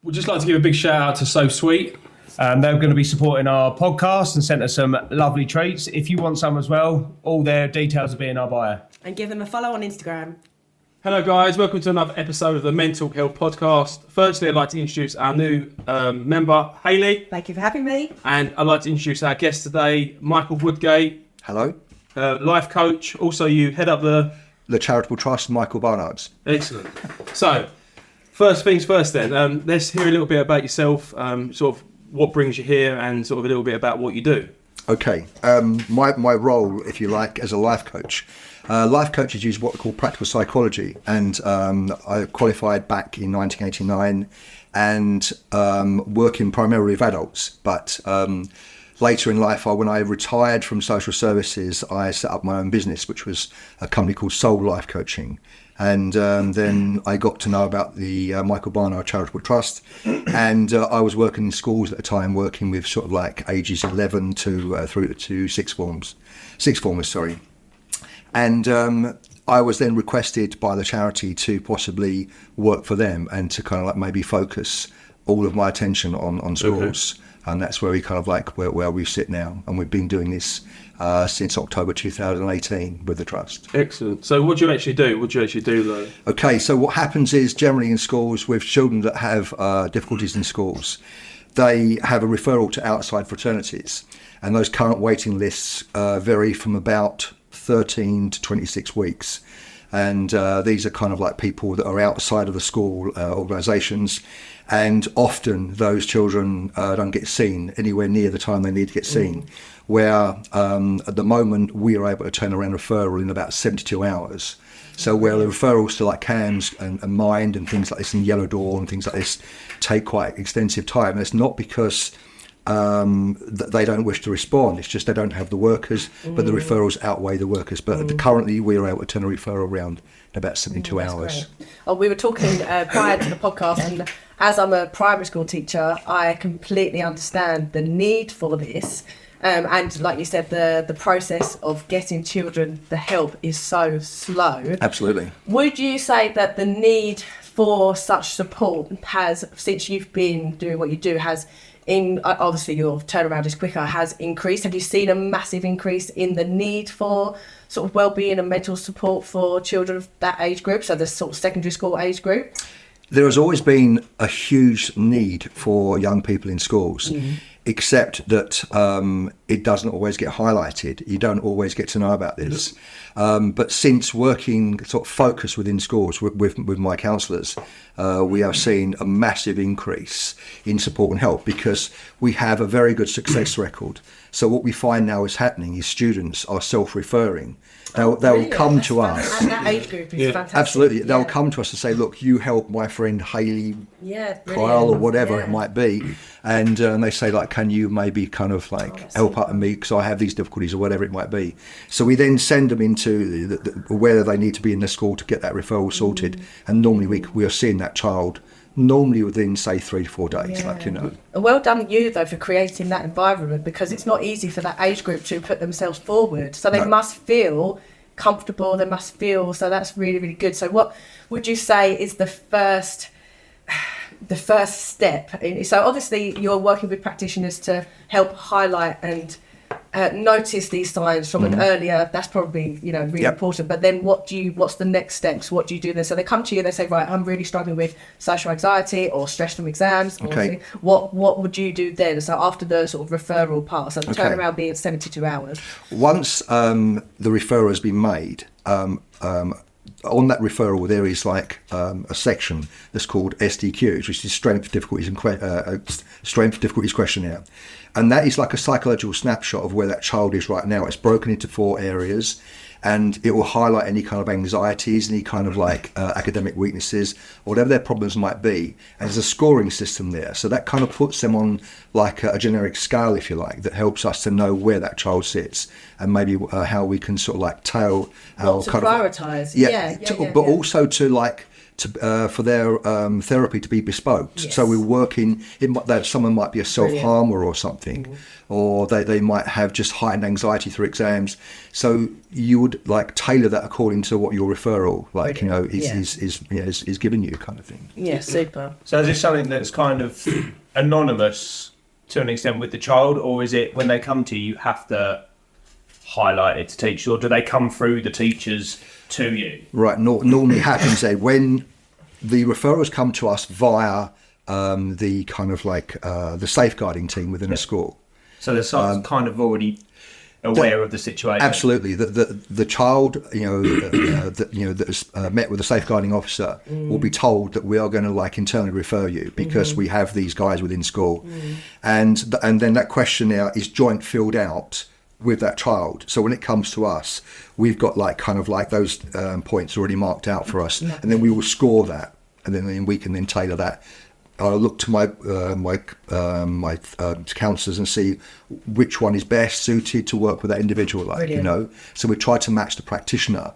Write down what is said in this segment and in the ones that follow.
We'd just like to give a big shout out to So Sweet. They're going to be supporting our podcast and sent us some lovely treats. If you want some as well, all their details will be in our bio. And give them a follow on Instagram. Hello guys, welcome to another episode of the Mental Health Podcast. Firstly, I'd like to introduce our new member, Hayley. Thank you for having me. And I'd like to introduce our guest today, Michael Woodgate. Hello. Life coach. Also, you head up the Charitable Trust, Michael Barnard's. Excellent. So, first things first then, let's hear a little bit about yourself, sort of what brings you here and sort of a little bit about what you do. Okay, my role, if you like, as a life coach. Life coaches use what we call practical psychology, and I qualified back in 1989 and working primarily with adults. But later in life, when I retired from social services, I set up my own business, which was a company called Soul Life Coaching. And then I got to know about the Michael Barnard Charitable Trust, and I was working in schools at the time, working with sort of like ages 11 to through to sixth formers. And I was then requested by the charity to possibly work for them and to kind of like maybe focus all of my attention on schools. Okay. And that's where we kind of like where we sit now. And we've been doing this since October 2018 with the Trust. Excellent. So what do you actually do? What do you actually do though? Okay, so what happens is generally in schools with children that have difficulties in schools, they have a referral to outside fraternities. And those current waiting lists vary from about 13 to 26 weeks. And these are kind of like people that are outside of the school organisations. And often those children don't get seen anywhere near the time they need to get seen. Where at the moment we are able to turn around a referral in about 72 hours. So where the referrals to like CAMS and Mind and things like this and Yellow Door and things like this take quite extensive time. And it's not because they don't wish to respond, it's just they don't have the workers, but the referrals outweigh the workers. But currently we are able to turn a referral around in about 72 hours. Oh, we were talking prior to the podcast, and as I'm a primary school teacher, I completely understand the need for this. And like you said, the process of getting children the help is so slow. Absolutely. Would you say that the need for such support has, since you've been doing what you do, obviously your turnaround is quicker, has increased? Have you seen a massive increase in the need for sort of wellbeing and mental support for children of that age group, so the sort of secondary school age group? There has always been a huge need for young people in schools, except that it doesn't always get highlighted. You don't always get to know about this. But since working sort of focus within schools with my counsellors, we have seen a massive increase in support and help because we have a very good success record. So what we find now is happening is students are self-referring. They'll come to us. And that age group is fantastic. Absolutely. They'll come to us and say, look, you help my friend Hayley Kyle or whatever it might be. And they say, like, can you maybe kind of like help out me because I have these difficulties or whatever it might be. So we then send them into where they need to be in the school to get that referral sorted. And normally we are seeing that child normally within, say, 3 to 4 days, Well done you, though, for creating that environment, because it's not easy for that age group to put themselves forward. So they must feel comfortable, they must feel, so that's really, really good. So what would you say is the first step? So obviously you're working with practitioners to help highlight and notice these signs from an earlier, that's probably really important. But then what's the next steps? What do you do then? So they come to you, they say, right, I'm really struggling with social anxiety or stress from exams. Okay. What would you do then? So after the sort of referral part, so the turnaround being 72 hours. Once the referral has been made, on that referral there is like a section that's called SDQs, which is Strength Difficulties Questionnaire. And that is like a psychological snapshot of where that child is right now. It's broken into 4 areas, and it will highlight any kind of anxieties, any kind of like academic weaknesses, or whatever their problems might be. And there's a scoring system there. So that kind of puts them on like a generic scale, if you like, that helps us to know where that child sits and maybe how we can sort of like tail our to kind prioritise. But also to like for their therapy to be bespoke. Yes. So we're working. That someone might be a self-harmer or something, or they might have just heightened anxiety through exams. So you would like tailor that according to what your referral, like is giving you, kind of thing. Yeah, super. So is this something that's kind of anonymous to an extent with the child, or is it when they come to you, you have to highlight it to teachers, or do they come through the teachers to you? Right. Normally happens when the referrals come to us via the kind of like the safeguarding team within a school. So they're kind of already aware of the situation. Absolutely. The child, that is met with a safeguarding officer will be told that we are going to like internally refer you because we have these guys within school, and then that questionnaire is joint filled out with that child. So when it comes to us, we've got like kind of like those points already marked out for us, and then we will score that, and then we can then tailor that. I'll look to my counsellors and see which one is best suited to work with that individual. Brilliant. So we try to match the practitioner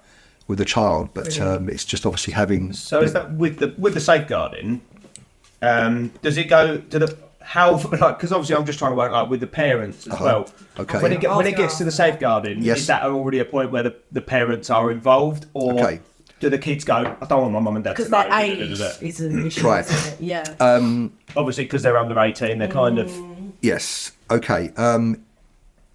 with the child, but it's just obviously having. So is that with the safeguarding? Does it go to the how? Like, because obviously I'm just trying to work like with the parents as well. Okay. When it gets to the safeguarding, is that already a point where the parents are involved, or do the kids go, I don't want my mum and dad to know? Because their age is an issue, Right. isn't it? Yeah. Obviously, because they're under 18, they're kind of... Yes. Okay. On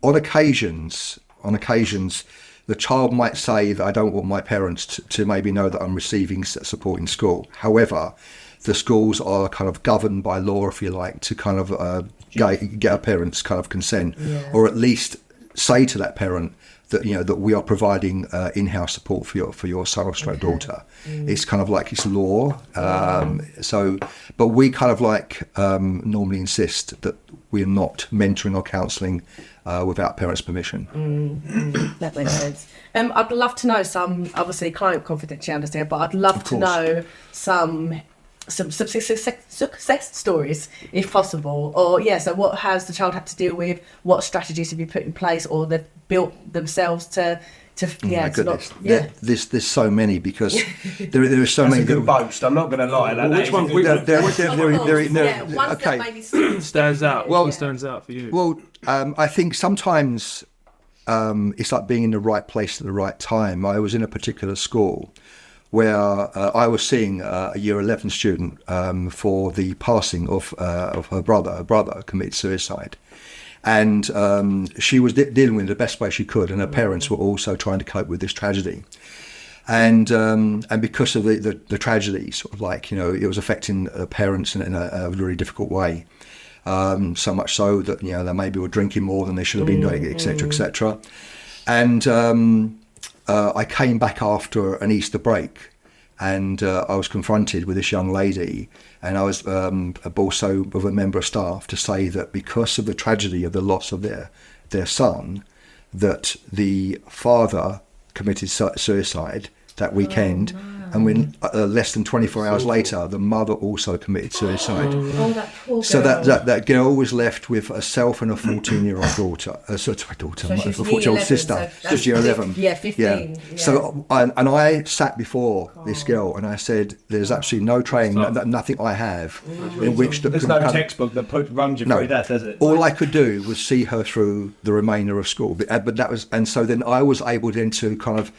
occasions, the child might say that I don't want my parents to maybe know that I'm receiving support in school. However, the schools are kind of governed by law, if you like, to kind of get a parent's kind of consent, or at least say to that parent that that we are providing in-house support for your son or stroke daughter. It's kind of like it's law. But we kind of like normally insist that we're not mentoring or counselling without parents' permission. That makes sense. I'd love to know some, obviously client confidentiality here, but I'd love to know some success stories, if possible. Or so what has the child had to deal with? What strategies have you put in place, or they've built themselves to my goodness. There's so many, because there are so That's many. a good boast. I'm not going to lie. Which one? Okay. Stands out. Well, what stands out for you? Well, I think sometimes it's like being in the right place at the right time. I was in a particular school where I was seeing a year 11 student for the passing of her brother. Her brother committed suicide. And she was dealing with it the best way she could, and her parents were also trying to cope with this tragedy. And because of the tragedy, sort of like, it was affecting her parents in a really difficult way. So much so that, they maybe were drinking more than they should have been doing, etc., etc. And I came back after an Easter break, and I was confronted with this young lady, and I was also with a member of staff to say that because of the tragedy of the loss of their son, that the father committed suicide that weekend. And when less than 24 hours later, the mother also committed suicide. That poor girl. So that girl was left with herself and a 14-year-old daughter, a 14-year-old sister, just year 11. 15. Yeah. So I sat before this girl and I said, "There's absolutely no training, nothing I have in which there's no textbook that runs you through that, does it? All I could do was see her through the remainder of school, but that was, and so then I was able then to kind of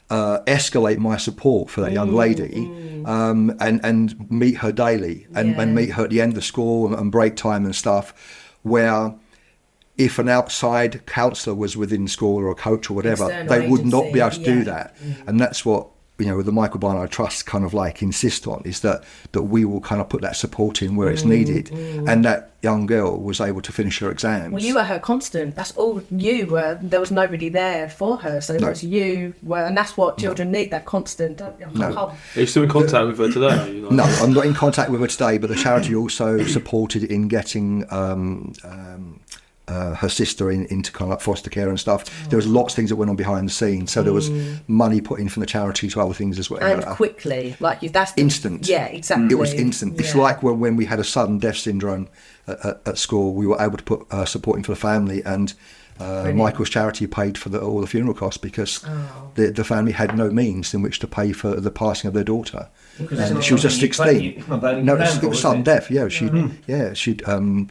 escalate my support for that young lady, and meet her daily, and meet her at the end of school and break time and stuff, where if an outside counsellor was within school or a coach or whatever, they would not be able to do that. And that's what the Michael Barnard Trust kind of like insist on, is that we will kind of put that support in where it's needed. And that young girl was able to finish her exams. Well, you were her constant. That's all you were. There was nobody there for her, so it was you were, and that's what children need, that constant. Are you still in contact with her today? No, I'm not in contact with her today, but the charity also supported in getting her sister into kind of like foster care and stuff. There was lots of things that went on behind the scenes, so there was money put in from the charity to other things as well. And quickly, that's instant. Yeah, exactly. It was instant. It's like when we had a sudden death syndrome at school, we were able to put support in for the family, and Michael's charity paid for all the funeral costs because the family had no means in which to pay for the passing of their daughter. And she was just 16. No, it was sudden death. Yeah, she'd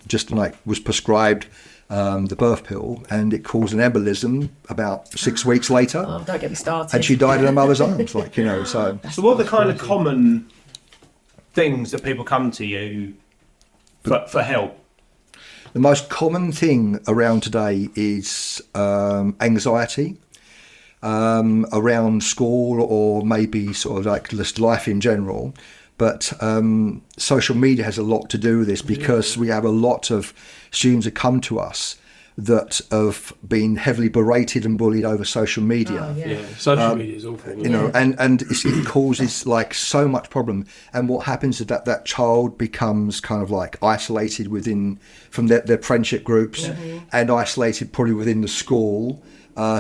just like was prescribed the birth pill, and it caused an embolism about 6 weeks later. Oh, don't get me started. And she died in her mother's arms, like, you know. So what are the kind of common things that people come to you for help? the most common thing around today is anxiety. Around school, or maybe sort of like just life in general. But social media has a lot to do with this, because we have a lot of students that come to us that have been heavily berated and bullied over social media. Oh, yeah. Social media is awful. You know, and it causes like so much problem. And what happens is that child becomes kind of like isolated from their friendship groups, and isolated probably within the school.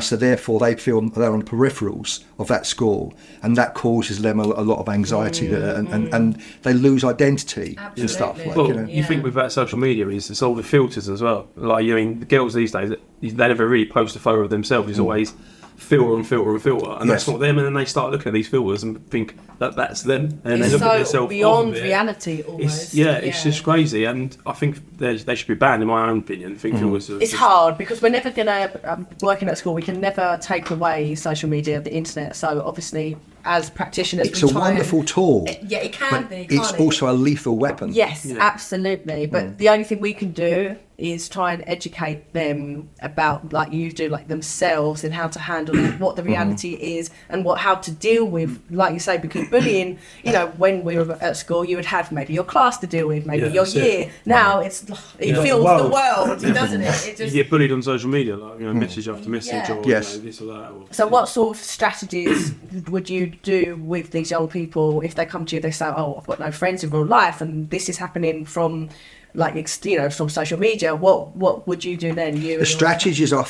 So therefore they feel they're on the peripherals of that school, and that causes them a lot of anxiety, and they lose identity and stuff. Like, well, you think with that social media it's all the filters as well. Like, I mean, the girls these days, they never really post a photo of themselves. It's always filter and filter and filter, and that's not them. And then they start looking at these filters and think that's them, and it's they look so at themselves beyond reality almost. It's just crazy, and I think they should be banned in my own opinion. I think it's hard, because we're never gonna working at school, we can never take away social media, the internet. So obviously, as practitioners, it's a wonderful tool. It can be. It's also a lethal weapon. Yes, absolutely. But the only thing we can do is try and educate them about, like you do, like themselves, and how to handle it, what the reality is, and how to deal with, like you say, because bullying, you know, when we were at school, you would have maybe your class to deal with, maybe your year. Now it fills the world, doesn't it? It just, you get bullied on social media, like, you know, message after message, or yes. you know, this or that. So what sort of strategies would you do with these young people if they come to you, they say, oh, I've got no friends in real life, and this is happening from, like, you know, from social media? What would you do then? The strategies are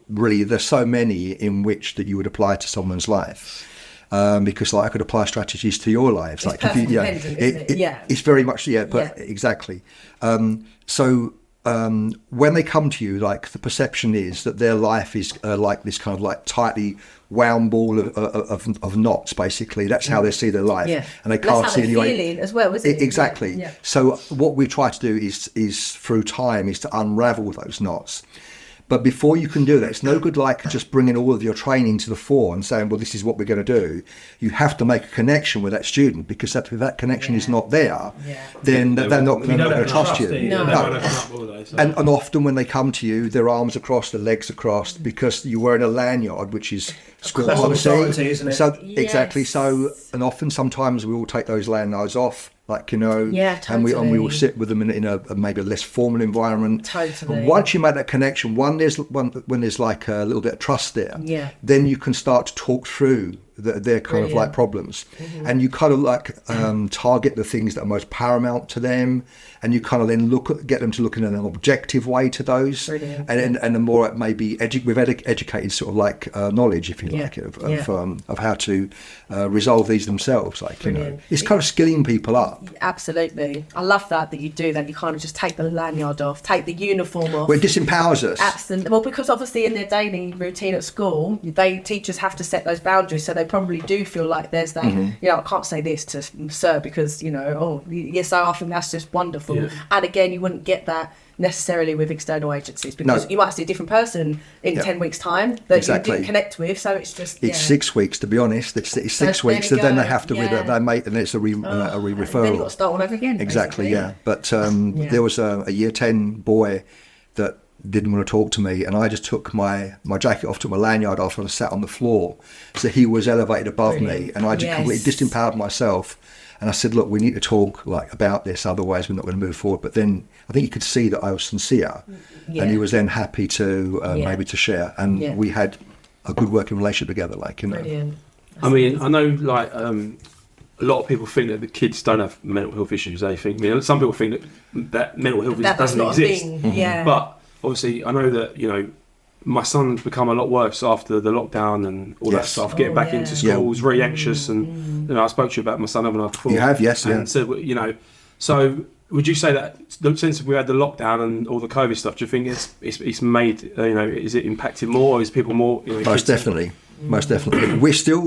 really, there's so many in which that you would apply to someone's life. Because like I could apply strategies to your lives. It's like if you, it's very much exactly. So when they come to you, like, the perception is that their life is like this kind of like tightly wound ball of knots. Basically, that's how they see their life, and they can't see any way. As well, isn't it? Exactly. Yeah. So what we try to do is through time is to unravel those knots. But before you can do that, it's no good like just bringing all of your training to the fore and saying, well, this is what we're going to do. You have to make a connection with that student, because if that connection is not there, then they're not going to trust you. No. And often when they come to you, their arms are crossed, their legs are crossed, because you're wearing a lanyard, which is school policy, isn't it? So exactly. So, and often sometimes we will take those lanyards off. Like, you know, and we will sit with them in a maybe a less formal environment. Totally. And once you make that connection, when there's like a little bit of trust there, then you can start to talk through their kind of like problems, and you kind of like target the things that are most paramount to them, and you kind of then get them to look in an objective way to those, and a more maybe educated sort of like knowledge, if you like, of how to resolve these themselves. Like, you know, it's kind of skilling people up. Absolutely. I love that you do that. You kind of just take the lanyard off, take the uniform off. Well, it disempowers us. Absolutely. Well, because obviously in their daily routine at school, teachers have to set those boundaries, so they probably do feel like there's that, you know, I can't say this to sir because, you know, so I think that's just wonderful. Yeah. And again, you wouldn't get that necessarily with external agencies, because you might see a different person in 10 weeks' time that you didn't connect with. So it's just it's 6 weeks, to be honest. It's 6 weeks, and then they have to they make, and it's a referral. Then you've got to start all over again. Exactly, But there was a year 10 boy that didn't want to talk to me, and I just took my jacket off, took my lanyard off, and I sat on the floor, so he was elevated above me, and I just completely disempowered myself. And I said, look, we need to talk like about this, otherwise we're not going to move forward. But then I think he could see that I was sincere, and he was then happy to maybe to share, and we had a good working relationship together. Like, you know. Brilliant. I mean, I know, like, a lot of people think that the kids don't have mental health issues. They think, I mean, some people think that mental health doesn't exist. But obviously, I know that, you know, my son's become a lot worse after the lockdown and all that stuff. Getting back into school, very anxious, and you know, I spoke to you about my son, haven't I? Before. You have, yes, and said, you know, so would you say that since we had the lockdown and all the COVID stuff, do you think it's made, is it impacted more, or is people more? Most definitely. We're still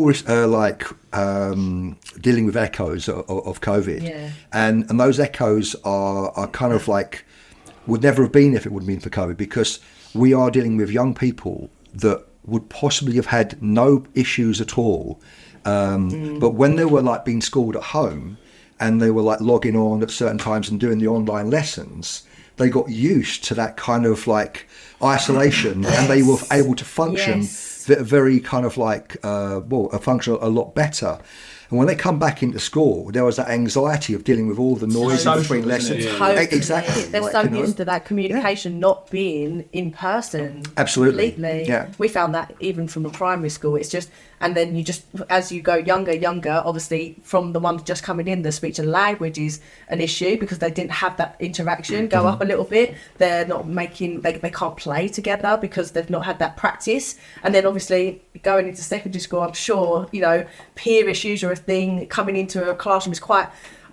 dealing with echoes of COVID, and those echoes are kind of like would never have been if it wouldn't been for COVID, because we are dealing with young people that would possibly have had no issues at all, but when they were like being schooled at home and they were like logging on at certain times and doing the online lessons, they got used to that kind of like isolation, and they were able to function very kind of like function a lot better. And when they come back into school, there was that anxiety of dealing with all the noise in between lessons. Totally. Exactly. They're so used to that communication not being in person. Absolutely. Completely. Yeah. We found that even from the primary school. It's just, and then you just, as you go younger, obviously from the ones just coming in, the speech and language is an issue because they didn't have that interaction. Go up a little bit. They're not making, they can't play together because they've not had that practice. And then obviously going into secondary school, I'm sure, peer issues are a thing. Coming into a classroom is quite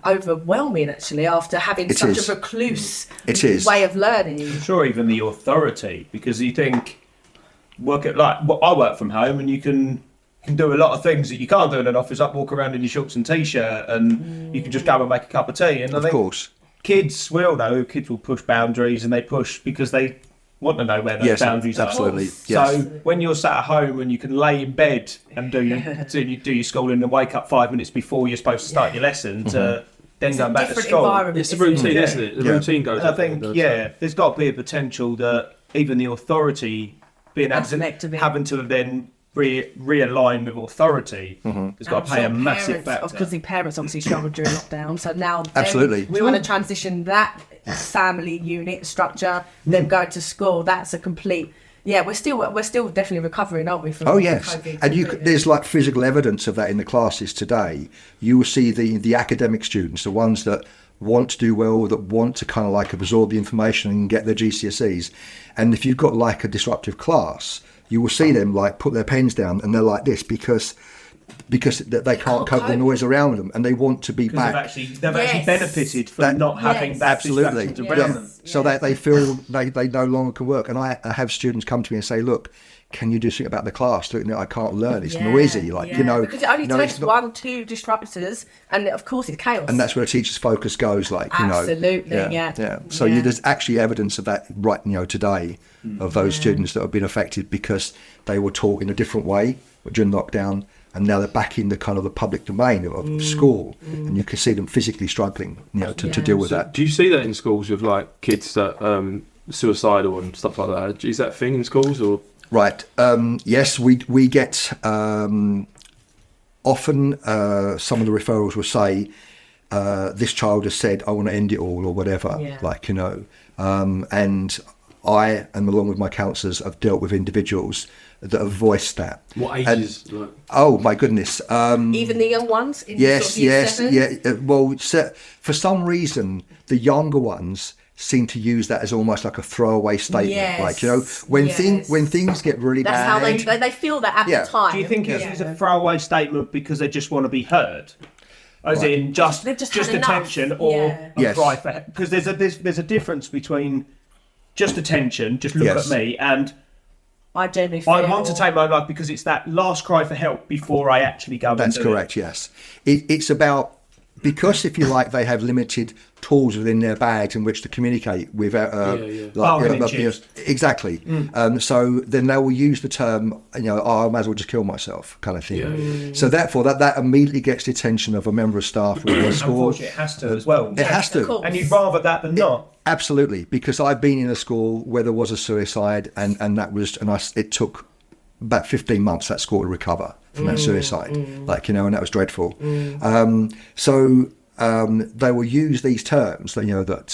overwhelming actually after having such a recluse way of learning. I'm sure even the authority, because you think I work from home and you can do a lot of things that you can't do in an office, like walk around in your shorts and t-shirt, and you can just go and make a cup of tea. And I think kids, we all know kids will push boundaries, and they push because they want to know where those boundaries are. Absolutely. So when you're sat at home and you can lay in bed and do your schooling and wake up 5 minutes before you're supposed to start your lesson to then go back to school. It's a routine, isn't it? The routine goes. I think there's got to be a potential that even the authority being having to then realign with authority has got to play a massive factor. Because the parents obviously struggled during lockdown, so now we want to transition that family unit structure, them going to school. That's a complete. Yeah, we're still definitely recovering, aren't we? From COVID. And there's like physical evidence of that in the classes today. You will see the academic students, the ones that want to do well, that want to kind of like absorb the information and get their GCSEs. And if you've got like a disruptive class, you will see them like put their pens down and they're like this because they can't cope with the noise around them, and they want to be back. They've actually benefited from not having that distractions around them. So that they feel they no longer can work. And I have students come to me and say, look, can you do something about the class? Look, I can't learn. It's noisy. Because it only takes 1-2 disruptors, and of course it's chaos. And that's where a teacher's focus goes. Absolutely. So there's actually evidence of that right today of those students that have been affected because they were taught in a different way during lockdown, and now they're back in the kind of the public domain of school, and you can see them physically struggling to deal with that. Do you see that in schools with like kids that suicidal and stuff like that? Is that a thing in schools or? Right. Yes, we get often some of the referrals will say this child has said I want to end it all or whatever. And I, and along with my counsellors, have dealt with individuals that have voiced that. What ages? Oh my goodness! Even the young ones. Yes. Well, for some reason, the younger ones seem to use that as almost like a throwaway statement. When things get really bad. That's how they feel that at the time. Do you think it's a throwaway statement because they just want to be heard? As in just attention or a cry for, because there's a difference between just attention, just look at me, and I want to take my life because it's that last cry for help before I actually go. That's correct. Yes, it's about, because if you like, they have limited tools within their bags in which to communicate without exactly. So then they will use the term, I might as well just kill myself, kind of thing. So therefore, that immediately gets the attention of a member of staff within the school. Unfortunately, it has to as well. It has to, and you'd rather that than not. Absolutely, because I've been in a school where there was a suicide, and it took about 15 months that school to recover from that suicide, and that was dreadful. So they will use these terms, that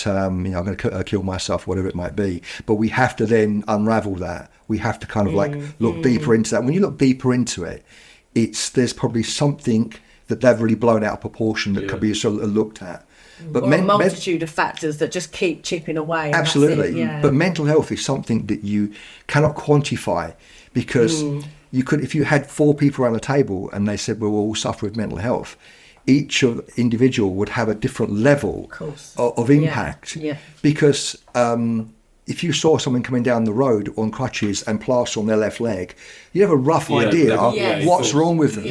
I'm going to kill myself, whatever it might be. But we have to then unravel that. We have to kind of look deeper into that. When you look deeper into it, there's probably something that they've really blown out of proportion that could be sort of looked at. But a multitude of factors that just keep chipping away. Absolutely. But mental health is something that you cannot quantify, because you could, if you had 4 people around the table and they said, well, we'll all suffer with mental health, each individual would have a different level of impact. Because if you saw someone coming down the road on crutches and plaster on their left leg, you have a rough idea what's wrong with them.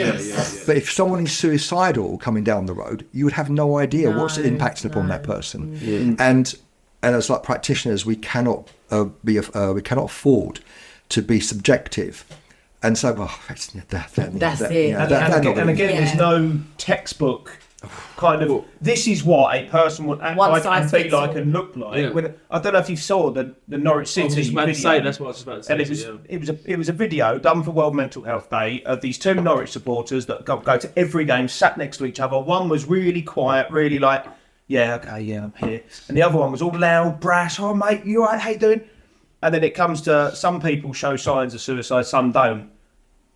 But if someone is suicidal coming down the road, you would have no idea what's impacting upon that person. And as like practitioners, we cannot afford to be subjective. And so, that's it. And again, there's no textbook kind of. This is what a person would act like and be like and look like. Yeah. When, I don't know if you saw the Norwich City video. That's what I was about to say. And it was a video done for World Mental Health Day of these two Norwich supporters that go to every game, sat next to each other. One was really quiet, really like, I'm here, and the other one was all loud, brash. Oh mate, you alright? How you doing? And then it comes to some people show signs of suicide, some don't.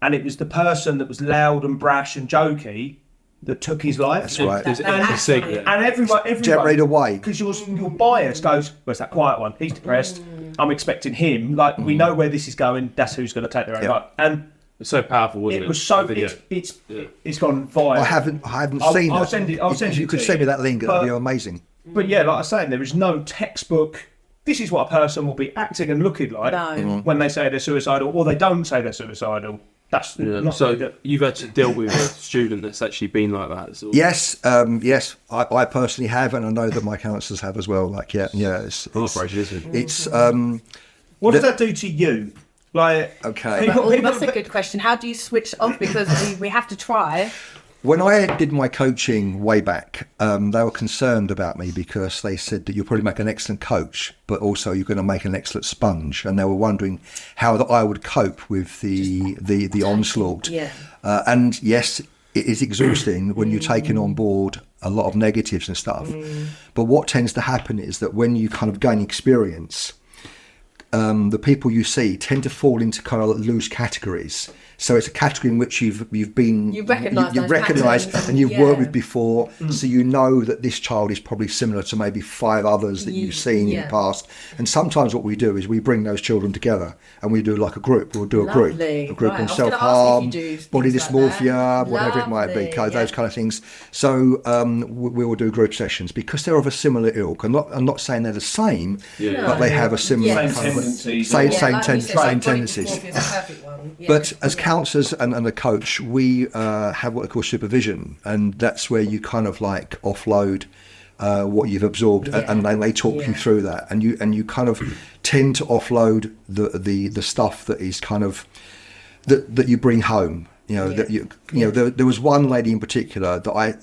And it was the person that was loud and brash and jokey that took his life. That's right. And everyone generate away. Because your bias goes, where's that quiet one? He's depressed. I'm expecting him. Like, we know where this is going. That's who's going to take their own life. And it's so powerful, wasn't it? It was so. It's gone viral. I haven't seen it. I'll send it. If you could send me that link, that'd be amazing. But yeah, like I was saying, there is no textbook. This is what a person will be acting and looking like when they say they're suicidal, or they don't say they're suicidal. That's not so. You've had to deal with a student that's actually been like that. Yes, yes. I personally have, and I know that my counsellors have as well. Like, it's what does that do to you? Like, okay, that's a good question. How do you switch off? Because we have to try. When I did my coaching way back, they were concerned about me because they said that you'll probably make an excellent coach, but also you're going to make an excellent sponge. And they were wondering how that I would cope with the onslaught. And yes, it is exhausting when you're taking on board a lot of negatives and stuff. But what tends to happen is that when you kind of gain experience, the people you see tend to fall into kind of loose categories. So it's a category in which you've recognised and you've worked with before, so you know that this child is probably similar to maybe 5 others that you've seen in the past. And sometimes what we do is we bring those children together and we do like a group. We'll do a group on self-harm, body dysmorphia, whatever it might be, those kind of things. So we will do group sessions because they're of a similar ilk. I'm not saying they're the same, but they have a similar same tendencies. But as counsellors and a coach, we have what they call supervision, and that's where you kind of like offload what you've absorbed, and they talk you through that, and you kind of tend to offload the stuff that is kind of that you bring home. There was one lady in particular that I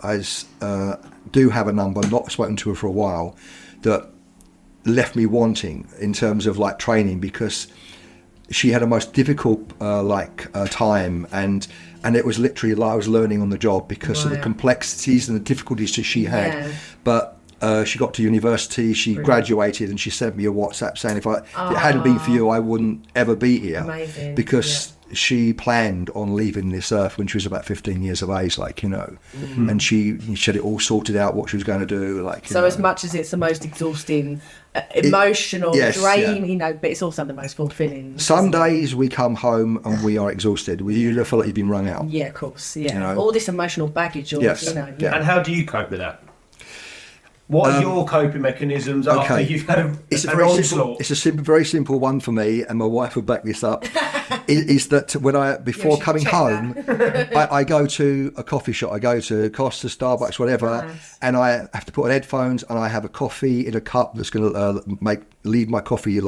do have a number, not spoken to her for a while, that left me wanting in terms of like training, because she had a most difficult time, and it was literally like I was learning on the job because of the complexities and the difficulties that she had. But she got to university, she graduated, and she sent me a WhatsApp saying if it hadn't been for you, I wouldn't ever be here. Because she planned on leaving this earth when she was about 15 years of age, and she had it all sorted out what she was going to do. As much as it's the most exhausting, emotional, draining, but it's also the most fulfilling. Some days we come home and we are exhausted. You feel like you've been wrung out. Yeah, of course. Yeah, all this emotional baggage. And how do you cope with that? What are your coping mechanisms after you've had It's a very simple one for me, and my wife will back this up. is that before coming home, I go to a coffee shop. I go to Costa, Starbucks, whatever, and I have to put on headphones, and I have a coffee in a cup that's going to leave my coffee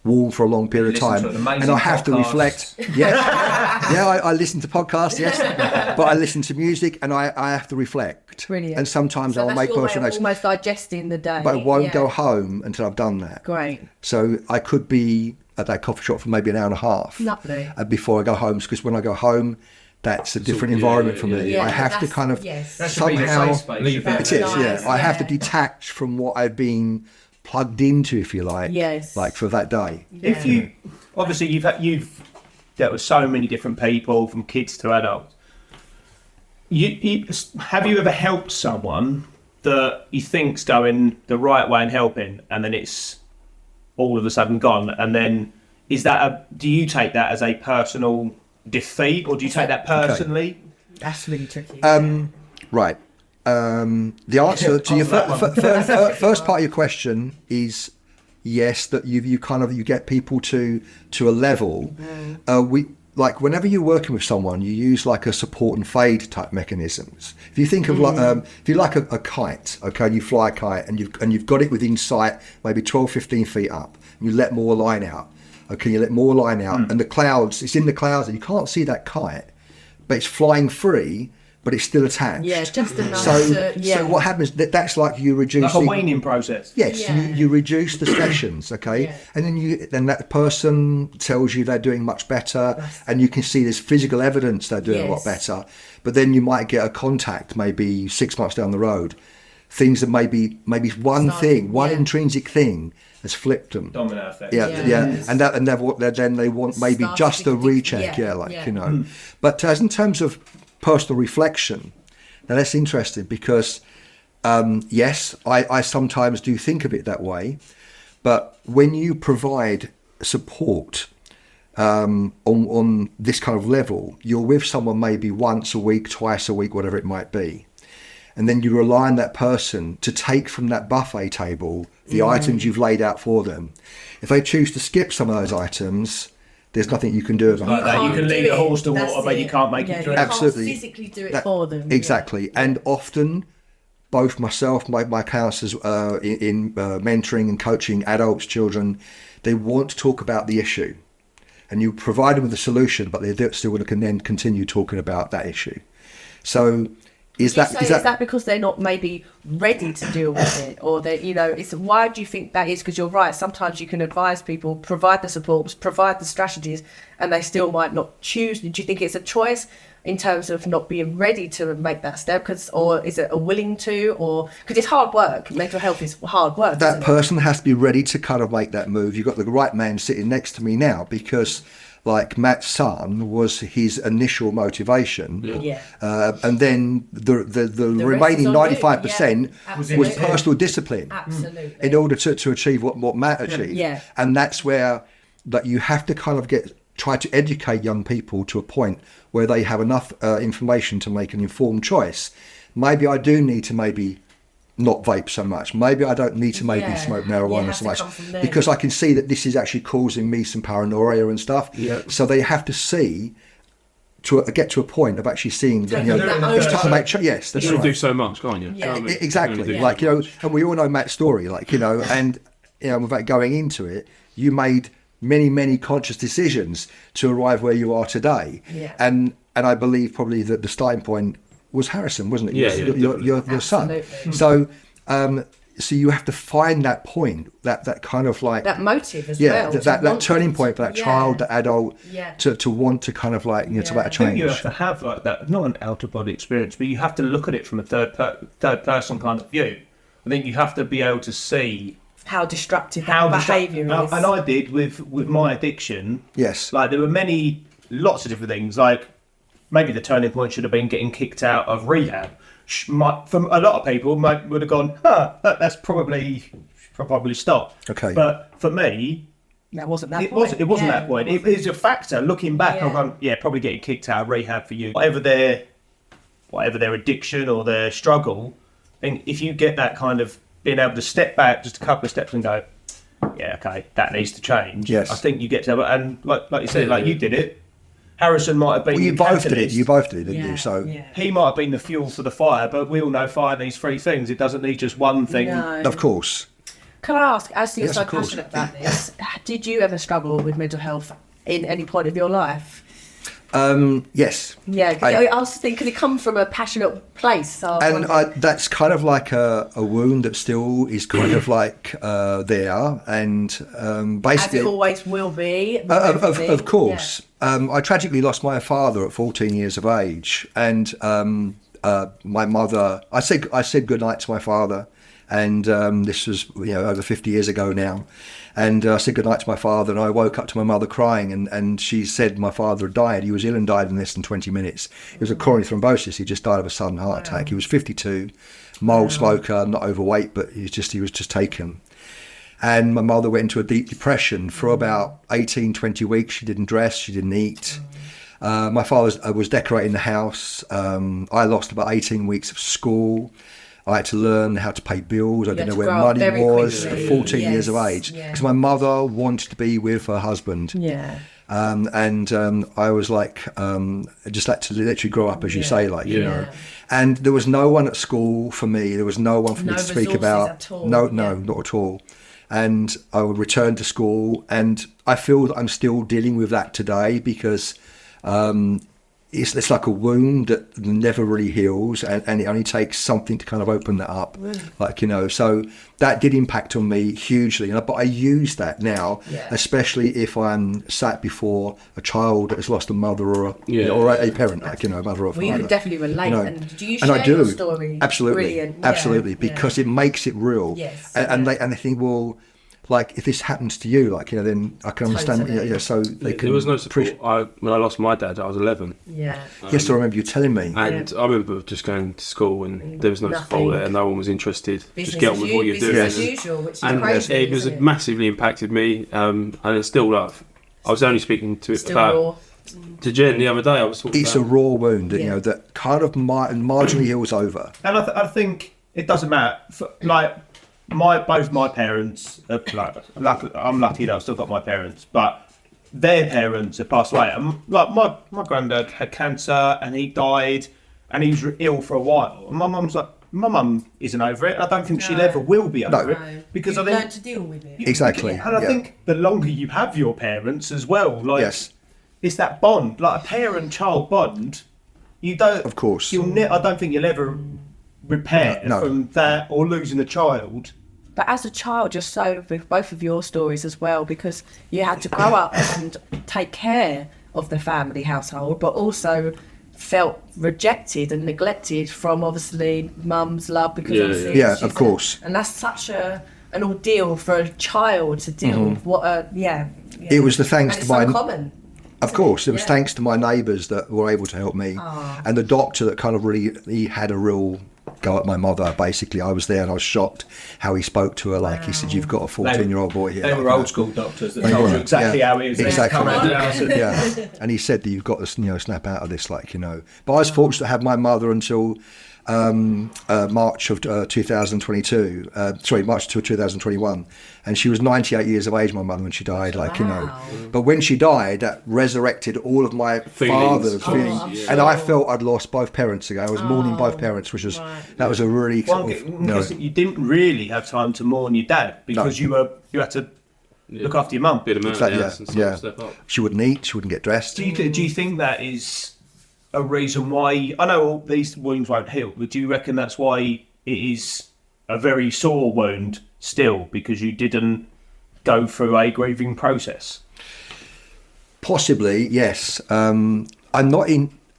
warm for a long period of time, and I have to reflect. I listen to podcasts, but I listen to music, and I have to reflect. Brilliant. And sometimes I'll make personal notes. Almost digesting the day, but I won't go home until I've done that. Great. So I could be at that coffee shop for maybe an hour and a half. Lovely. Before I go home, because when I go home, that's a different environment for me. I have to kind of somehow. It is, I have to detach from what I've been plugged into, if you like. Yes. Like for that day. If you obviously you've dealt with so many different people, from kids to adults. Have you ever helped someone that you think's going the right way and helping, and then it's all of a sudden gone? And then do you take that as a personal defeat, or do you take that personally? That's really tricky. Right. The answer to your first part of your question is yes. That you get people to a level. Like whenever you're working with someone, you use like a support and fade type mechanisms. If you think of if you like a kite, okay, and you fly a kite and you've got it within sight, maybe 12, 15 feet up, and you let more line out. Okay, you let more line out, and the clouds, it's in the clouds, and you can't see that kite, but it's flying free, but it's still attached. Yeah, just enough. So what happens? That's like you reduce like a weaning process. Yes, you reduce the sessions, okay, and then that person tells you they're doing much better, and you can see there's physical evidence they're doing a lot better. But then you might get a contact maybe 6 months down the road, things that maybe one intrinsic thing has flipped them. Domino effect. And then they want maybe just a recheck, you know. But as in terms of personal reflection, now that's interesting because yes, I sometimes do think of it that way, but when you provide support on this kind of level, you're with someone maybe once a week, twice a week, whatever it might be, and then you rely on that person to take from that buffet table the items you've laid out for them. If they choose to skip some of those items, there's nothing you can do about that. You can lead a horse to water, but you can't make it drink. Absolutely. You can't physically do it for them. Exactly. And often, both myself, my counsellors in mentoring and coaching adults, children, they want to talk about the issue. And you provide them with a solution, but they still want to then continue talking about that issue. So is that because they're not maybe ready to deal with it, or they, why do you think that is? Because you're right, sometimes you can advise people, provide the support, provide the strategies, and they still might not choose. Do you think it's a choice in terms of not being ready to make that step, or is it a willing to, or because it's hard work? Mental health is hard work. That person has to be ready to kind of make that move. You've got the right man sitting next to me now, because like Matt's son was his initial motivation, and then the remaining 95% was personal discipline, in order to achieve what Matt achieved. And that's where that you have to kind of try to educate young people to a point where they have enough information to make an informed choice. Maybe I do need to not vape so much. Maybe I don't need to smoke marijuana so much, because I can see that this is actually causing me some paranoia and stuff. So they have to get to a point of actually seeing it's time to make yes, that's right. Do so much, can't you? Exactly. Like, and we all know Matt's story, and without going into it, you made many conscious decisions to arrive where you are today. And I believe probably that the starting point was Harrison, wasn't it? Your son. So you have to find that point, that kind of like that motive as well. That turning point for that child, that adult, to want to kind of like to make a change. I think you have to have like that, not an out of body experience, but you have to look at it from a third person kind of view. I think you have to be able to see how destructive that behaviour is. And I did with my addiction. Yes. Like there were lots of different things. Like maybe the turning point should have been getting kicked out of rehab. From a lot of people would have gone, that's probably stop. Okay. But for me, that wasn't that point. It wasn't that point. It is a factor. Looking back, I'm going, probably getting kicked out of rehab for you. Whatever their addiction or their struggle, and if you get that kind of being able to step back just a couple of steps and go, that needs to change. Yes. I think you get to, and like you said, like you did it. Harrison might have been. Well, you both did it. You both did it, didn't you? So he might have been the fuel for the fire, but we all know fire needs three things. It doesn't need just one thing. No. Of course. Can I ask, as you're so passionate about this, did you ever struggle with mental health in any point of your life? Yes. Yeah, I was thinking, because it comes from a passionate place. So that's kind of like a wound that still is kind of like there, and basically, as it always will be. Of course. I tragically lost my father at 14 years of age, and my mother. I said goodnight to my father, and this was over 50 years ago now. And I said goodnight to my father, and I woke up to my mother crying, and she said my father had died. He was ill and died in less than 20 minutes. It was a coronary thrombosis. He just died of a sudden heart attack. He was 52, mild smoker, not overweight, but he was just taken. And my mother went into a deep depression for about 18, 20 weeks. She didn't dress, she didn't eat. My father was decorating the house. I lost about 18 weeks of school. I had to learn how to pay bills. I didn't know where money was at 14 years of age. Because my mother wanted to be with her husband. Yeah. I was like, just had to literally grow up, as you say, like, you know. And there was no one at school for me. There was no one for me to speak about. At all. No, not at all. And I would return to school, and I feel that I'm still dealing with that today because it's like a wound that never really heals, and it only takes something to kind of open that up, like, you know. So that did impact on me hugely, but I use that now, especially if I'm sat before a child that has lost a mother or a parent, like, you know, mother or father. Well, you definitely relate, you know. and do you share your story? Absolutely, because it makes it real. Yes, and they think, well, like, if this happens to you, like, you know, then I can understand. So they can. There was no support. When I lost my dad, I was 11. Yeah. Yes, I remember you telling me. And I remember just going to school, and there was no support there, and no one was interested. Business just get on with what you're doing. Business as usual, which is crazy. It was massively impacted me, and it's still like, I was only speaking to Jen the other day. I was talking It's a raw wound, you know, that kind of marginally heals over. And I think it doesn't matter. Both my parents, I'm lucky that I've still got my parents, but their parents have passed away. And like my granddad had cancer and he died, and he was ill for a while. And my mum's like, my mum isn't over it. I don't think she'll ever will be over it, because I think learn to deal with it. Exactly. And I think the longer you have your parents as well, like, it's that bond, like a parent-child bond. You don't, of course. I don't think you'll ever repair from that, or losing a child. But as a child, you're so with both of your stories as well, because you had to grow up and take care of the family household, but also felt rejected and neglected from obviously mum's love, because obviously of course. And that's such an ordeal for a child to deal with. It was the thanks to my common. Of course, it was thanks to my neighbours that were able to help me, and the doctor that kind of he had a real go at my mother. Basically, I was there and I was shocked how he spoke to her. Like, he said, "You've got a 14-year-old boy here." They were old school doctors that told you exactly how it was. Exactly. And he said that you've got to, you know, snap out of this, like, you know. But I was fortunate to have my mother until March of 2022. March to 2021, and she was 98 years of age, my mother, when she died. Like, you know, but when she died, that resurrected all of my father's feelings, and I felt I'd lost both parents ago. I was mourning both parents, which was that was a really you didn't really have time to mourn your dad because you had to look after your mum. Step up. She wouldn't eat, she wouldn't get dressed. Do you think that is a reason why, I know all these wounds won't heal, but do you reckon that's why it is a very sore wound still, because you didn't go through a grieving process? Possibly, yes. I'm not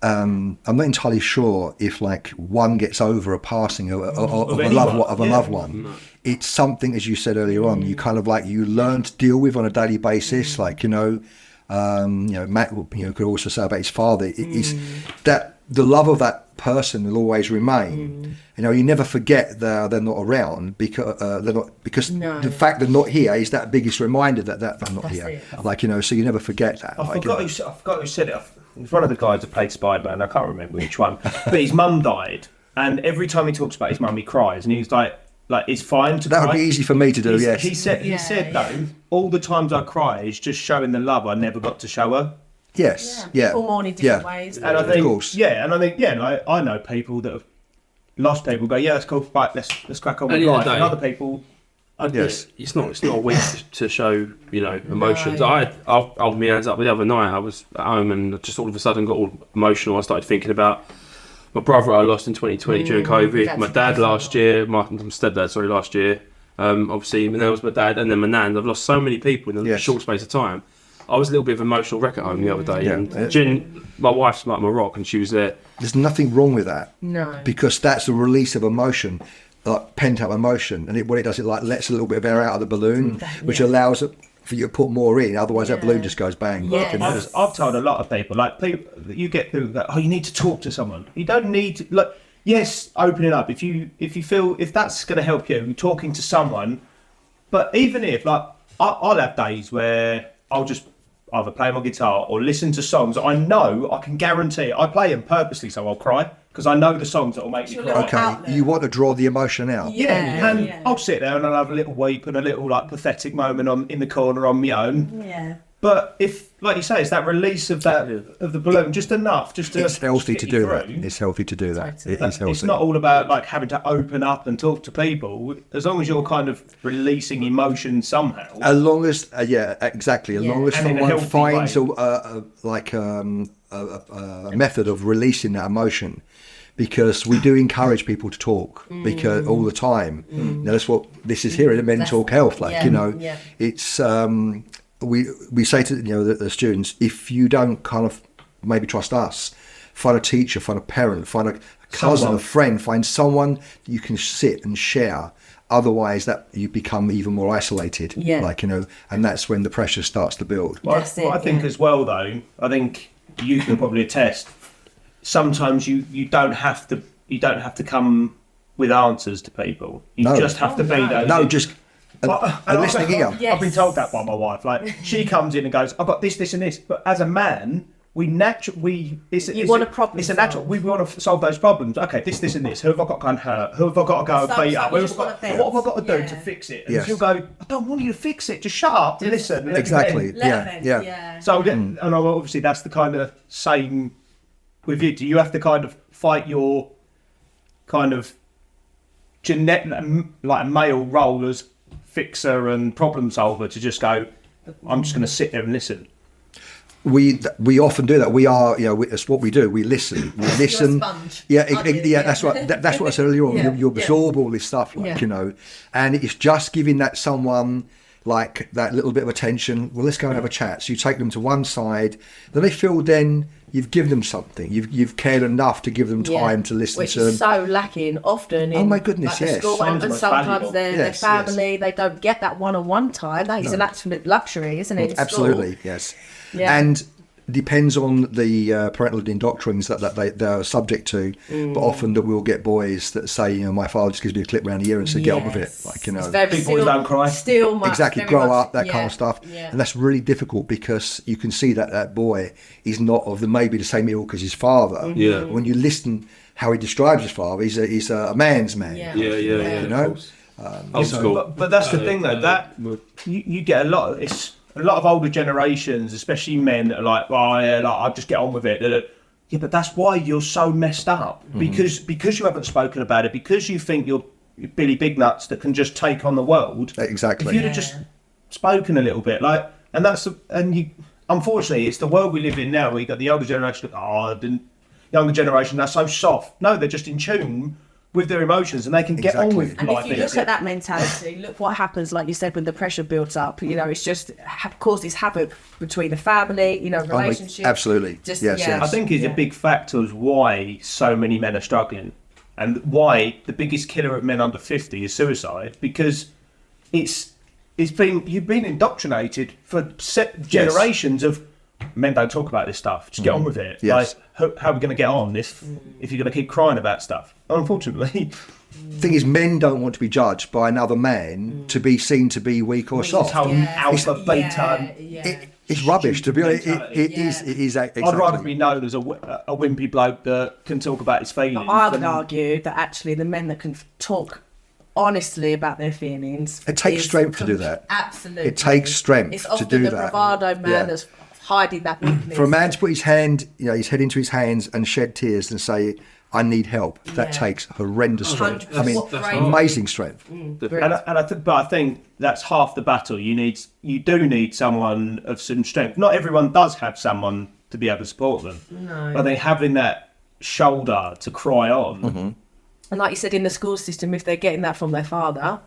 entirely sure if, like, one gets over a passing of a loved one. No. It's something, as you said earlier on, you kind of like you learn to deal with on a daily basis. Like, you know, Matt, could also say about his father, is that the love of that person will always remain. You know, you never forget they're not around, because the fact they're not here is that biggest reminder that they're not here. Like, you know, so you never forget that. I forgot who said it. It was one of the guys that played Spider-Man. I can't remember which one, but his mum died, and every time he talks about his mum, he cries, and he's like it's fine to cry. That would be easy for me to do. Yes. He said though, all the times I cry is just showing the love I never got to show her. Yes. People mourn in different ways. And I think, of course. I know people that have lost people. Go, it's cool. Right, let's crack on with life. And other people, it's not a week to show, you know, emotions. I'll hold my hands up the other night. I was at home and just all of a sudden got all emotional. I started thinking about my brother I lost in 2020 during COVID. My dad last year. My stepdad, last year. Obviously, and then was my dad, and then my nan. I've lost so many people in a short space of time. I was a little bit of an emotional wreck at home the other day. And Jen, my wife's like my rock, and she was there. There's nothing wrong with that. No. Because that's the release of emotion, like pent up emotion, and what it does, it like lets a little bit of air out of the balloon, which allows it for you to put more in. Otherwise, that balloon just goes bang. Yes. I've told a lot of people, you get through that. Oh, you need to talk to someone. You don't need to, yes, opening up if you feel if that's going to help you, talking to someone. But even if I'll have days where I'll just either play my guitar or listen to songs that I know, I can guarantee, I play them purposely so I'll cry, because I know the songs that will make me cry. Okay, outlet. you want to draw the emotion out. And I'll sit there and I'll have a little weep and a little like pathetic moment in the corner on my own. Yeah. But if, like you say, it's that release of that of the balloon, just enough, just to. It's healthy get to you do through. that. It's healthy to do that. Totally. It is healthy. It's not all about like having to open up and talk to people. As long as you're kind of releasing emotion somehow. As long as, exactly. As long as And in a someone healthy finds way. a method of releasing that emotion, because we do encourage people to talk because all the time. Now, that's what this is here in mental health. Like it's we say to the students, if you don't kind of maybe trust us, find a teacher, find a parent, find a cousin, a friend, find someone that you can sit and share. Otherwise, that you become even more isolated. And that's when the pressure starts to build. I think as well, though, I think you can probably attest. Sometimes you don't have to come with answers to people. You just have to be those. No, just listening ear. I've been told that by my wife. Like she comes in and goes, "I've got this, and this." But as a man, it's want a problem It's a natural. We want to solve those problems. Okay, this, and this. Who have I got to go and hurt? Who have I got to go and beat up? What have I got to do to fix it? And she'll go, "I don't want you to fix it. Just shut up and listen." Exactly. So and obviously that's the kind of same with you. Do you have to kind of fight your kind of like male role as fixer and problem solver to just go, I'm just going to sit there and listen? We often do that. We are, it's what we do. We listen. We listen. You're a sponge, That's right. That's what I said earlier on. You absorb all this stuff, and it's just giving that someone like that little bit of attention. Well, let's go and have a chat. So you take them to one side, then they feel then you've given them something. You've cared enough to give them time to listen which to them. is so lacking often in my goodness, the school, and sometimes their family they don't get that one-on-one time. That is an absolute luxury, isn't it? Absolutely, yes. And depends on the parental indoctrines that they're subject to, but often that we'll get boys that say, my father just gives me a clip around the ear and said, get on with it. Big boys don't cry. Still much, exactly, grow up, that kind of stuff. And that's really difficult because you can see that boy is not of maybe the same ilk as his father. When you listen how he describes his father, he's a man's man. Old school. But that's the thing though, that you get a lot of older generations, especially men, are like, I'll just get on with it. Yeah, but that's why you're so messed up. Because you haven't spoken about it, because you think you're Billy Big Nuts that can just take on the world. Exactly. If you'd have just spoken a little bit, unfortunately, it's the world we live in now, where you got the older generation, younger generation, they're so soft. No, they're just in tune with their emotions and they can get on with and life. if you look at that mentality, look what happens, like you said, when the pressure builds up, it's just causes havoc between the family, relationships. Absolutely. Yes. I think it's a big factor of why so many men are struggling and why the biggest killer of men under 50 is suicide, because you've been indoctrinated for generations of men don't talk about this stuff. Just get on with it. Yes. Like, how are we going to get on if you're going to keep crying about stuff? Unfortunately. The thing is, men don't want to be judged by another man to be seen to be weak or soft. Alpha, beta. It's rubbish, to be honest. It is exactly. I'd rather be known as a wimpy bloke that can talk about his feelings. I would argue that actually the men that can talk honestly about their feelings. It takes strength to do that. Absolutely. It takes strength it's to do that. It's often the bravado man that's hiding that weakness. For a man to put his head into his hands and shed tears and say, I need help, that takes horrendous strength. I mean, amazing strength. I think that's half the battle. You do need someone of some strength. Not everyone does have someone to be able to support them. No. But I think having that shoulder to cry on. And like you said, in the school system, if they're getting that from their father,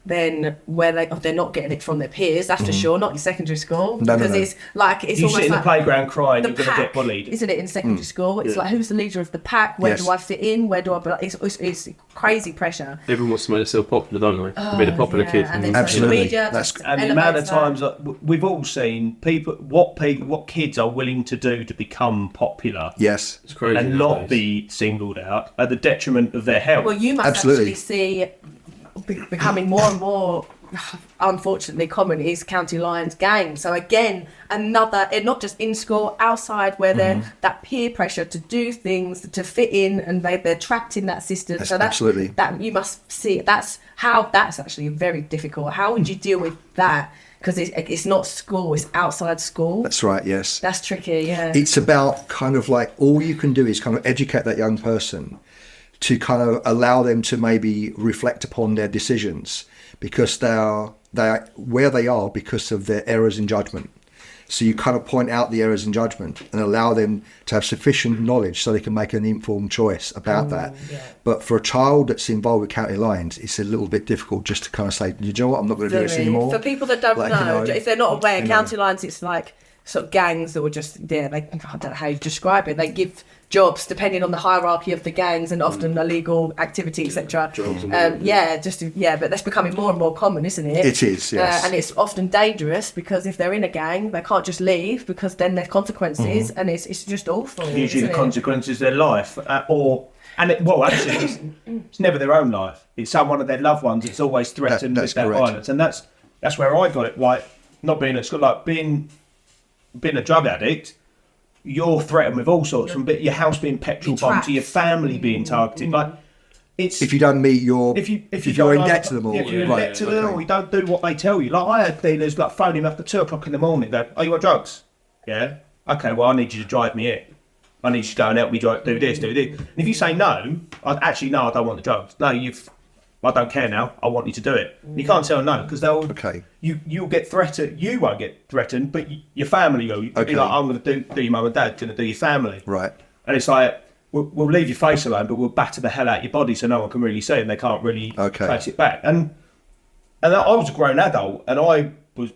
then they're not getting it from their peers, that's for sure, not in secondary school. It's you almost sit in the like playground crying, the you're going to get bullied. Isn't it, in secondary school? It's like, who's the leader of the pack? Where do I fit in? Where do I... It's crazy pressure. Everyone wants to make themselves popular, don't they? To be the popular kid. And then absolutely. Media, and the amount of times we've all seen what kids are willing to do to become popular. Yes. It's crazy. And not be singled out at the detriment of their health. Well, you must actually see becoming more and more unfortunately common is County Lions gangs. So again, another, not just in school, outside, where they're that peer pressure to do things, to fit in, and they're trapped in that system. So absolutely. That you must see. That's actually very difficult. How would you deal with that? Because it's not school, it's outside school. That's right, yes. That's tricky, yeah. It's about kind of like, all you can do is kind of educate that young person to kind of allow them to maybe reflect upon their decisions, because they are where they are because of their errors in judgment. So you kind of point out the errors in judgment and allow them to have sufficient knowledge so they can make an informed choice about that. Yeah. But for a child that's involved with County Lines, it's a little bit difficult just to kind of say, you know what, I'm not going to do this anymore. For people that don't know, if they're not aware, County Lines, it's like sort of gangs that were just, I don't know how you describe it. They give jobs depending on the hierarchy of the gangs, and often illegal activity, etc. But that's becoming more and more common, isn't it? It is, yes. And it's often dangerous, because if they're in a gang, they can't just leave, because then there's consequences, and it's just awful. Usually the consequences of their life, it's never their own life. It's someone of their loved ones. It's always threatened with that violence, and that's where I got it. Like, not being at school, like being a drug addict, you're threatened with all sorts, from your house being petrol bombed to your family being targeted. Like, it's if you don't meet your if you're in debt to them all, if you're in debt to them, or you don't do what they tell you. Like, I had dealers like phoning me after 2 o'clock in the morning. Go, "Oh, you want drugs? Yeah. Okay. Well, I need you to drive me here. I need you to go and help me do this, do this." And if you say no, I don't want the drugs. No, I don't care now. I want you to do it. You can't tell no, because they'll. Okay. You'll get threatened. You won't get threatened, but your family will. You'll be like, "I'm going to do your mum and dad. Going to do your family." Right. And it's like, we'll leave your face alone, but we'll batter the hell out your body so no one can really see, and they can't really trace it back. And I was a grown adult, and I was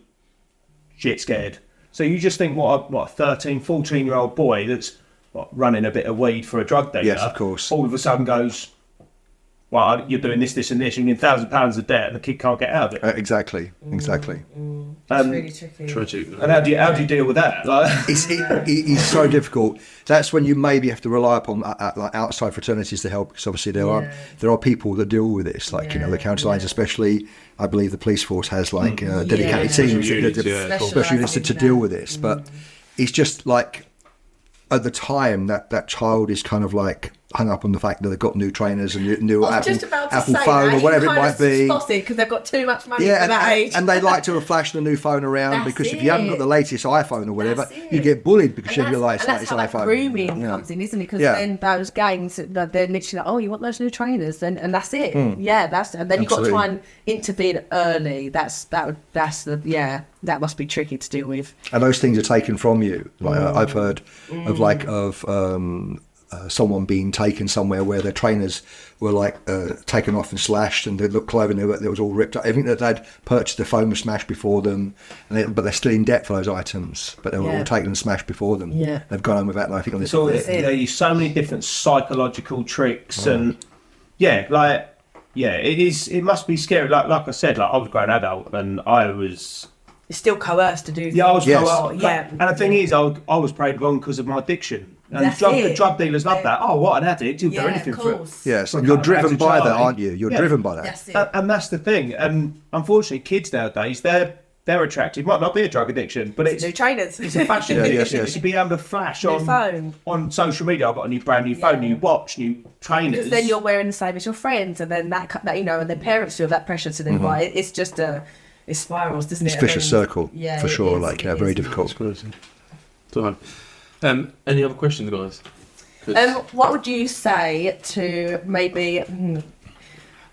shit scared. So you just think, what a 13, 14-year-old boy that's running a bit of weed for a drug dealer. Yes, of course. All of a sudden goes, "Well, you're doing this, and this, and you're in £1,000 of debt, and the kid can't get out of it." Exactly. It's really tricky. Tragic. And how do you deal with that? Like, it's so difficult. That's when you maybe have to rely upon like outside fraternities to help, because obviously there are people that deal with this, like the County Lines, especially. I believe the police force has like dedicated teams, special units to deal with this. But it's just like, at the time that child is kind of like hung up on the fact that they've got new trainers and new Apple phone or whatever it might be. Because they've got too much money for that age. And they like to flash the new phone around, because if you haven't got the latest iPhone or whatever, you get bullied because you realise that it's an iPhone. Grooming comes in, isn't it? Because then those gangs, they're literally like, "Oh, you want those new trainers?" And that's it. And then you've got to try and intervene early. That must be tricky to deal with. And those things are taken from you. Like I've heard of someone being taken somewhere where their trainers were like taken off and slashed, and they looked clothing that was all ripped up. I think that they'd purchased the phone was smashed before them, but they're still in debt for those items. But they were all taken and smashed before them. Yeah, they've gone on with that. And I think on this, there's so many different psychological tricks, and it is. It must be scary. Like I said, like I was a grown adult, and I was. You're still coerced to do things. Yeah, I was coerced. And the thing is, I was preyed on because of my addiction. And the drug dealers love that. "Oh, what an addict. He'll do anything for it." Yes, and you're driven by that, aren't you? You're driven by that. That's it. And that's the thing. And unfortunately, kids nowadays, they're attracted. Might not be a drug addiction, but it's new trainers. It's a fashion. To be able to flash on social media. I've got a brand new phone, new watch, new trainers. Because then you're wearing the same as your friends, and then that and their parents feel that pressure to them. Right? It's just it spirals, doesn't it? It's a vicious circle, for sure. Very difficult. Any other questions, guys? What would you say to maybe?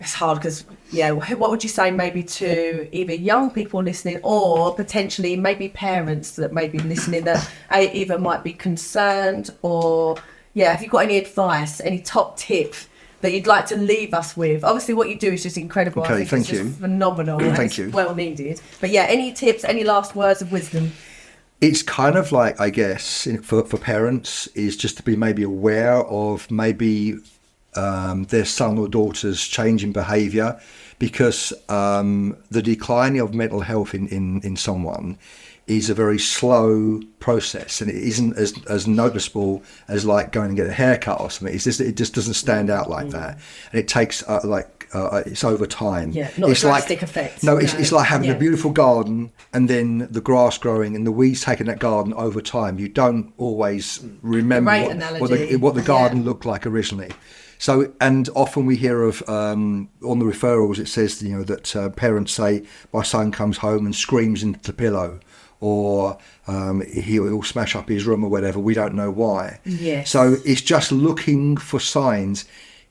It's hard because what would you say maybe to either young people listening, or potentially maybe parents that may be listening that either might be concerned, or have you got any advice, any top tip that you'd like to leave us with? Obviously, what you do is just incredible. Okay, thank you. Phenomenal. Thank you. Well needed. But any tips, any last words of wisdom? It's kind of like, I guess, for parents, is just to be maybe aware of maybe their son or daughter's change in behaviour, because the decline of mental health in someone is a very slow process, and it isn't as noticeable as like going and get a haircut or something. It just doesn't stand out like that, and it takes like it's over time. Yeah, not it's a drastic effect. No, it's like having Yeah. a beautiful garden and then the grass growing and the weeds taking that garden over time. You don't always remember Great what analogy. the garden Yeah. looked like originally. So, and often we hear of on the referrals, it says that parents say, "My son comes home and screams into the pillow," or he'll smash up his room or whatever. We don't know why. Yes. So it's just looking for signs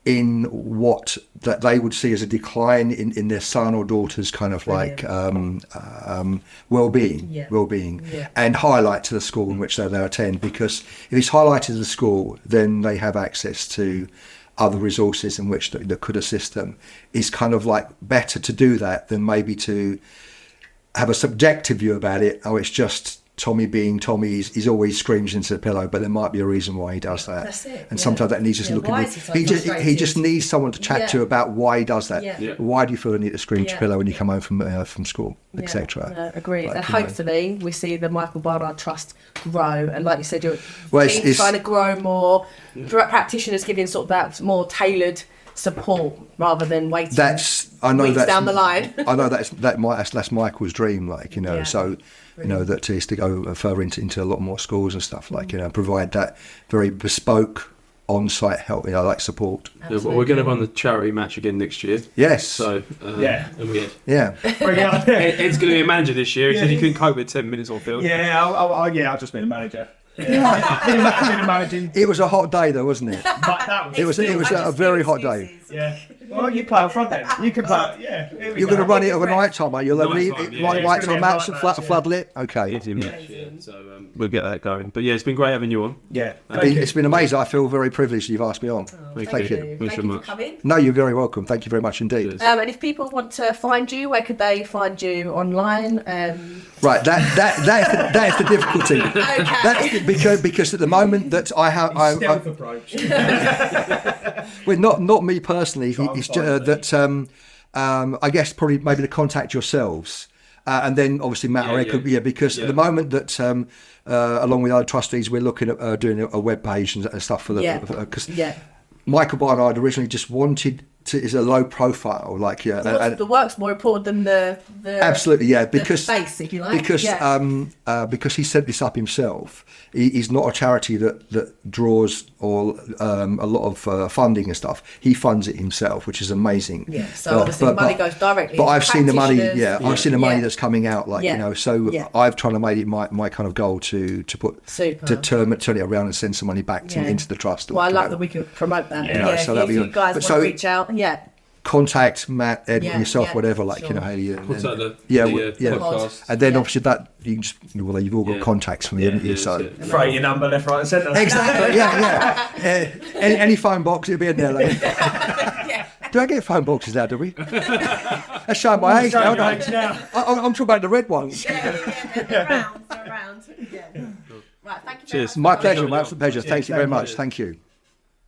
in what that they would see as a decline in their son or daughter's kind of like well-being, Yeah. and highlight to the school in which they attend, because if it's highlighted to the school, then they have access to other resources in which that could assist them. It's kind of like better to do that than maybe to have a subjective view about it. Oh, it's just Tommy being Tommy. He's always screams into the pillow, but there might be a reason why he does that. That's it, And yeah. sometimes that needs just Yeah, looking. why is he so He frustrated? just needs someone to chat to Yeah. about why he does that. Yeah. Yeah. Why do you feel the need to scream to Yeah. your pillow when you come home from school, Yeah, etc. no, agreed. Like, And you know. hopefully we see the Michael Barnard Trust grow. And like you said, you're Well, it's- trying to grow more practitioners giving sort of that more tailored support rather than waiting I know weeks that's down the line. I know that's Michael's dream, Yeah. So that is to go further into a lot more schools and stuff, like provide that very bespoke on-site help, like support. Yeah, but we're going to run the charity match again next year. Yes. So Yeah. and we Yeah. Bring it on. Ed's going to be a manager this year. He said he couldn't cope with 10 minutes on field. Yeah, I'll just be the manager. Yeah. Been managing. It was a hot day though, wasn't it? But that was It was a very hot day. Yeah. Well, you play up front then. You can play. Yeah. Here we You're go. going to run it over night time, mate. You'll have Night it time, yeah. right It's gonna till be a maps night and match, yeah. floodlit. Okay. It's in match, yeah. So we'll get that going. But yeah, it's been great having you on. Yeah. It's been amazing. I feel very privileged you've asked me on. Thank Thank you. you. Thanks Thank so you much. for coming. No, you're very welcome. Thank you very much indeed. Cheers. And if people want to find you, where could they find you online? Right, that's the difficulty. Okay. That's because at the moment that I have, Stealth approach. well, not me personally. It's fine. that I guess probably maybe to contact yourselves, and then obviously Matt or Ed could, because at the moment that along with other trustees, we're looking at doing a web page and stuff for the because Michael Barnard originally just wanted to is a low profile, like the work's more important than the absolutely, yeah, because the face, if you like. Because he set this up himself. He's not a charity that draws or a lot of funding and stuff. He funds it himself, which is amazing. Yeah, so obviously money goes directly. But to I've seen the money. practitioners. Yeah, I've seen the money that's coming out. Like so I've tried to make it my kind of goal to put Super. to turn it around and send some money back into the trust. Well, I like that we can promote that. Yeah, so if that'd be you good. guys But want so- to reach out, Contact Matt, Ed, Yeah, yourself, yeah, whatever. Like sure. Haley, What's that? The podcast. And then obviously that you can just you've all got Yeah. contacts from me, haven't you? So Throw your number left, right, and centre. exactly, yeah. Any phone box, it'll be in there. Like. Do I get phone boxes now? Do we? That's showing my age now. Showing your age now. I'm talking about the red ones. they're around. Yeah. Right, thank you. Cheers. My pleasure, my absolute pleasure. Thank you very much. Thank you.